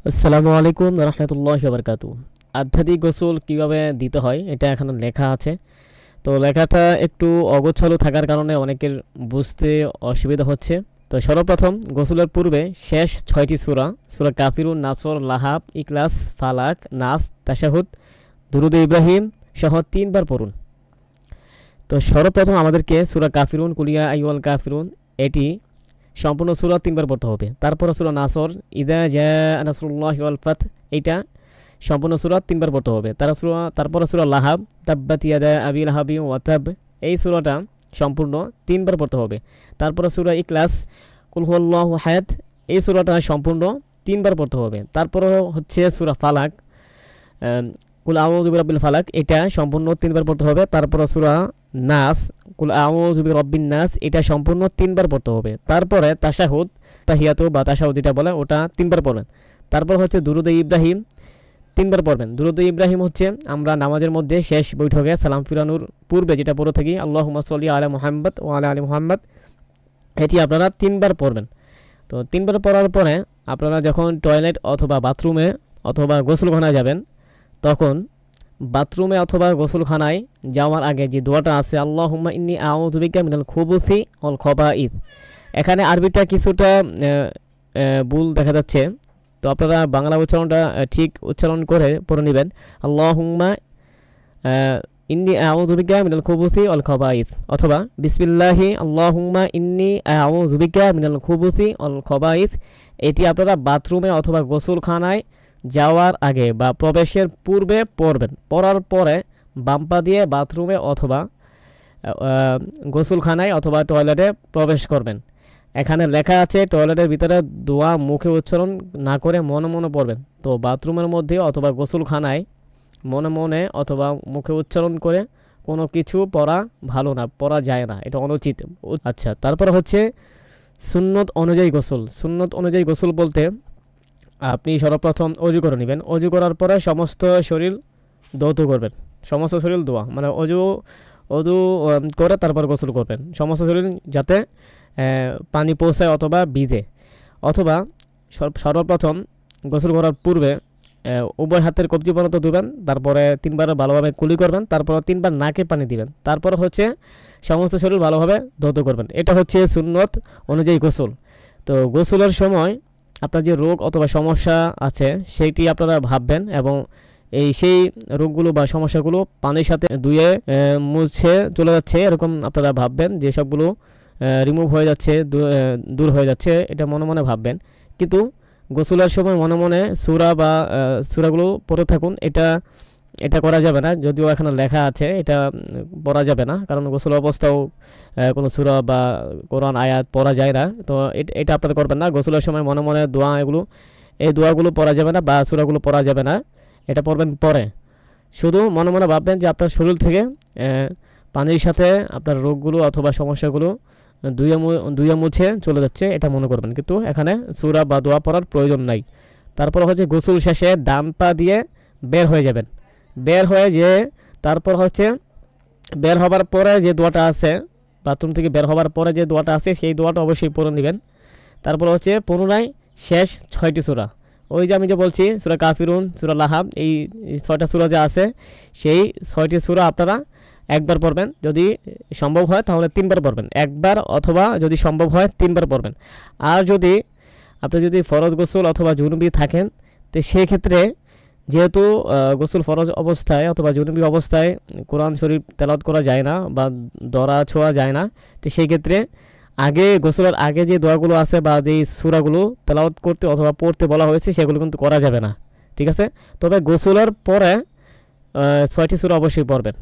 আসসালামু আলাইকুম রহমতুল্লাহি ওয়া বারাকাতুহু। আধ্যাত্মিক গোসল কিভাবে দিতে হয় এটা এখানে লেখা আছে। তো লেখাটা একটু অগোছালো থাকার কারণে অনেকের বুঝতে অসুবিধা হচ্ছে। তো সর্বপ্রথম গোসলের পূর্বে শেষ 6টি সূরা, সূরা কাফিরুন, নাসর, লাহাব, ইখলাস, ফালাক, নাস, তাশাহুদ, দুরুদ ইব্রাহিম সহ 3বার পড়ুন। তো সর্বপ্রথম আমাদেরকে সূরা কাফিরুন, কুলিয়া আইয়ুহাল কাফিরুন এটি সম্পূর্ণ সূরা 3বার পড়তে হবে। তারপর সূরা নাসর, ইদা জাআ নাসরুল্লাহি ওয়াল ফাত, এইটা সম্পূর্ণ সূরা 3বার পড়তে হবে। তারপর সূরা লাহাব, তাব্বাত ইয়াদা আবি লাহাবি ওয়া তাব, এই সূরাটা সম্পূর্ণ 3বার পড়তে হবে। তারপর সূরা ইখলাস, কুল হুয়াল্লাহু আহাদ, এই সূরাটা সম্পূর্ণ 3বার পড়তে হবে। তারপর হচ্ছে সূরা ফালাক, কুল আউযু বিরাব্বিল ফালাক, এটা সম্পূর্ণ 3বার পড়তে হবে। তারপর সূরা নাস, কুল আউযু বিরাব্বিন নাস, এটা সম্পূর্ণ 3বার পড়তে হবে। তারপরে তাশাহুদ, তাহিয়াতু বা তাশাহুদ যেটা বলে ওটা 3বার পড়বেন। তারপর হচ্ছে দুরুদ ইব্রাহিম 3বার পড়বেন। দুরুদ ইব্রাহিম হচ্ছে আমরা নামাজের মধ্যে শেষ বৈঠকে সালাম ফিরানোর পূর্বে যেটা পড়ে থাকি, আল্লাহুম্মা সাল্লি আলা মুহাম্মদ ওয়া আলা আলি মুহাম্মদ, এটি আপনারা 3বার পড়বেন। তো 3বার পড়ার পরে আপনারা যখন টয়লেট অথবা বাথরুমে অথবা গোসলখানায় যাবেন, তখন বাথরুমে অথবা গোসলখানায় যাওয়ার আগে যে দোয়াটা আছে, আল্লাহুম্মা ইন্নী আউযু বিকা মিনাল খুবুসি ওয়াল খবাইথ, এখানে আরবিটা কিছুটা ভুল দেখা যাচ্ছে। তো আপনারা বাংলা উচ্চারণটা ঠিক উচ্চারণ করে পড়ে নেবেন। আল্লাহুম্মা ইন্নী আউযু বিকা মিনাল খুবুসি ওয়াল খবাইথ, অথবা বিসমিল্লাহি আল্লাহুম্মা ইন্নী আউযু বিকা মিনাল খুবুসি ওয়াল খবাইথ, এটি আপনারা বাথরুমে অথবা গোসলখানায় যাওয়ার আগে বা প্রবেশের পূর্বে পড়বেন। পড়ার পরে বাম পা দিয়ে বাথরুমে অথবা গোসলখানায় অথবা টয়লেটে প্রবেশ করবেন। এখানে লেখা আছে টয়লেটের ভিতরে দোয়া মুখে উচ্চারণ না করে মনে মনে পড়বেন। তো বাথরুমের মধ্যে অথবা গোসলখানায় মনে মনে অথবা মুখে উচ্চারণ করে কোনো কিছু পড়া ভালো না, পড়া যায় না, এটা অনুচিত। আচ্ছা, তারপর হচ্ছে সুন্নত অনুযায়ী গোসল। সুন্নত অনুযায়ী গোসল বলতে আপনি সর্বপ্রথম অজু করে নেবেন। অজু করার পরে সমস্ত শরীর ধৌত করবেন। সমস্ত শরীর ধোয়া মানে অজু অজু করে তারপর গোসল করবেন। সমস্ত শরীর যাতে পানি পৌঁছায় অথবা ভিজে, অথবা সর্বপ্রথম গোসল করার পূর্বে উভয় হাতের কবজি পর্যন্ত ধুবেন। তারপরে 3বার ভালোভাবে কুলি করবেন। তারপর 3বার নাকে পানি দিবেন। তারপর হচ্ছে সমস্ত শরীর ভালোভাবে ধৌত করবেন। এটা হচ্ছে সুন্নত অনুযায়ী গোসল। তো গোসলের সময় আপনার যে রোগ অথবা সমস্যা আছে সেইটি আপনারা ভাববেন, এবং সেই রোগগুলো বা সমস্যাগুলো পানির সাথে ধুয়ে মুছে চলে যাচ্ছে এরকম আপনারা ভাববেন, যে সবগুলো রিমুভ হয়ে যাচ্ছে, দূর হয়ে যাচ্ছে, এটা মনে মনে ভাববেন। কিন্তু গোসলের সময় মনে মনে সূরা বা সূরাগুলো পড়ে থাকুন, এটা করা যাবে না। যদিও এখানে লেখা আছে এটা পড়া যাবে না, কারণ গোসল অবস্থাও কোনো সূরা বা কোরআন আয়াত পড়া যায় না। তো এটা আপনারা করবেন না। গোসলের সময় মনে মনে দোয়া এই দোয়াগুলো পড়া যাবে না বা সূরাগুলো পড়া যাবে না, এটা পড়বেন পরে। শুধু মনে মনে ভাববেন যে আপনার শরীর থেকে পানির সাথে আপনার রোগগুলো অথবা সমস্যাগুলো দুইয়া মুছে চলে যাচ্ছে, এটা মনে করবেন। কিন্তু এখানে সূরা বা দোয়া পড়ার প্রয়োজন নাই। তারপর হচ্ছে গোসল শেষে ডান পা দিয়ে বের হয়ে যাবেন। বের হয়ে তারপর হচ্ছে বের হবার পরে যে দোয়াটা আছে, বাথরুম থেকে বের হবার পরে যে দোয়াটা আছে সেই দোয়াটা অবশ্যই পড়ে নেবেন। তারপর হচ্ছে পুনরায় শেষ 6টি সূরা, ওই যে আমি যে বলছি সূরা কাফিরুন, সূরা লাহাব, এই 6টা সূরা যে আছে সেই 6টি সূরা আপনারা একবার পড়বেন। যদি সম্ভব হয় তাহলে 3বার পড়বেন, একবার, অথবা যদি সম্ভব হয় 3বার পড়বেন। আর যদি আপনি ফরজ গোসল অথবা জুনুবি থাকেন, তো সেক্ষেত্রে যেহেতু গোসল ফরজ অবস্থায় অথবা জুনুবি অবস্থায় কোরআন শরীফ তেলাওয়াত করা যায় না বা দরা ছোঁয়া যায় না, তো সেই ক্ষেত্রে গোসলের আগে যে দোয়াগুলো আছে বা যেই সূরাগুলো তেলাওয়াত করতে অথবা পড়তে বলা হয়েছে সেগুলো কিন্তু করা যাবে না, ঠিক আছে। তবে গোসলের পরে 6টি সূরা অবশ্যই পড়বেন।